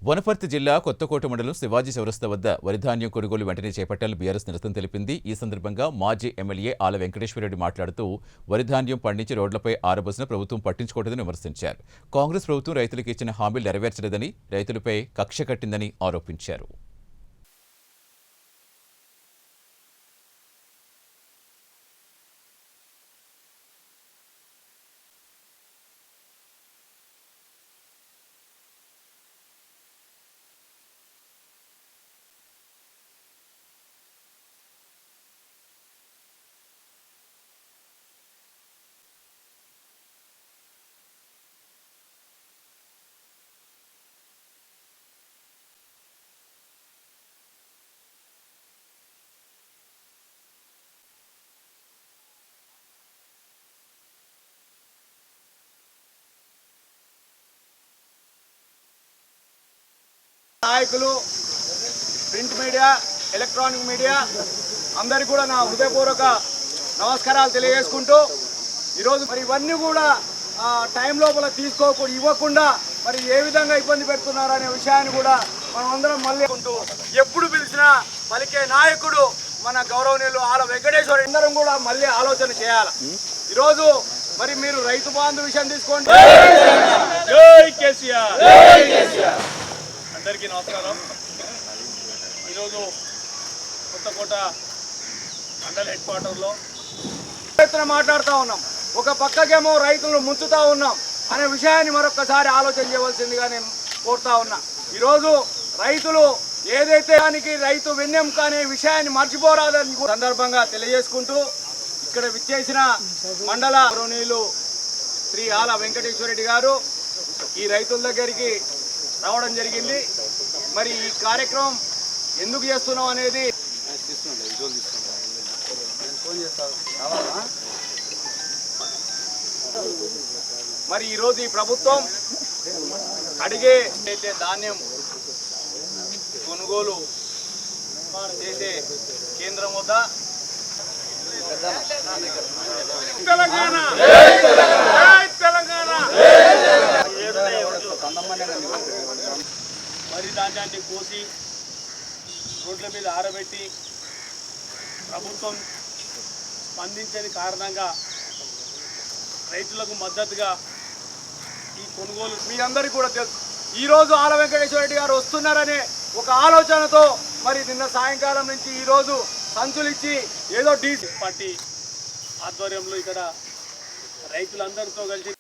వనపర్తి జిల్లా కొత్తకోట మండలం శివాజీ చౌరస్తా వద్ద వరిధాన్యం కొనుగోలు వెంటనే చేపట్టాలని బీఆర్ఎస్ నిరసన తెలిపింది. ఈ సందర్భంగా మాజీ ఎమ్మెల్యే ఆల వెంకటేశ్వరరెడ్డి మాట్లాడుతూ వరిధాన్యం పండించి రోడ్లపై ఆరబోసిన ప్రభుత్వం పట్టించుకోవద్దని విమర్శించారు. కాంగ్రెస్ ప్రభుత్వం రైతులకు ఇచ్చిన హామీలు నెరవేర్చలేదని, రైతులపై కక్ష కట్టిందని ఆరోపించారు. నాయకులు, ప్రింట్ మీడియా, ఎలక్ట్రానిక్ మీడియా అందరికీ కూడా నా హృదయపూర్వక నమస్కారాలు తెలియజేసుకుంటూ ఈరోజు మరి ఇవన్నీ కూడా టైం లోపల ఇవ్వకుండా మరి ఏ విధంగా ఇబ్బంది పెడుతున్నారనే విషయాన్ని కూడా మనం అందరం మళ్ళీ ఎప్పుడు పిలిచినా పలికే నాయకుడు మన గౌరవనీయులు ఆల వెంకటేశ్వర అందరం కూడా మళ్ళీ ఆలోచన చేయాలి. ఈరోజు మరి మీరు రైతు బంధు విషయం తీసుకోండి. జై కేసీఆర్. అందరికీ నమస్కారం. ఈరోజు కొత్తకోట మండల హెడ్ క్వార్టర్లో మాట్లాడుతూ ఉన్నాం. ఒక పక్కకేమో రైతులను ముంచుతూ ఉన్నాం అనే విషయాన్ని మరొకసారి ఆలోచన చేయవలసిందిగా నేను కోరుతా ఉన్నా. ఈరోజు రైతులు ఏదైతే దానికి రైతు వెన్నెముక అనే విషయాన్ని మర్చిపోరాదని సందర్భంగా తెలియజేసుకుంటూ ఇక్కడ విచ్చేసిన మండల గౌరవనీయులు శ్రీ ఆల వెంకటేశ్వరరెడ్డి గారు ఈ రైతుల దగ్గరికి రావడం జరిగింది. మరి ఈ కార్యక్రమం ఎందుకు చేస్తున్నాం అనేది మరి ఈరోజు ఈ ప్రభుత్వం అడిగే అయితే ధాన్యం కొనుగోలు చేసే కేంద్రం వద్ద తెలంగాణ వరి ధాన్యాన్ని కోసి రోడ్ల మీద ఆరబెట్టి ప్రభుత్వం స్పందించని కారణంగా రైతులకు మద్దతుగా ఈ కొనుగోలు మీ అందరికీ కూడా తెలుసు. ఈరోజు ఆల వెంకటేశ్వరరెడ్డి గారు వస్తున్నారనే ఒక ఆలోచనతో మరి నిన్న సాయంకాలం నుంచి ఈరోజు సంచులు ఇచ్చి ఏదో డీసీ పార్టీ ఆధ్వర్యంలో ఇక్కడ రైతులందరితో కలిసి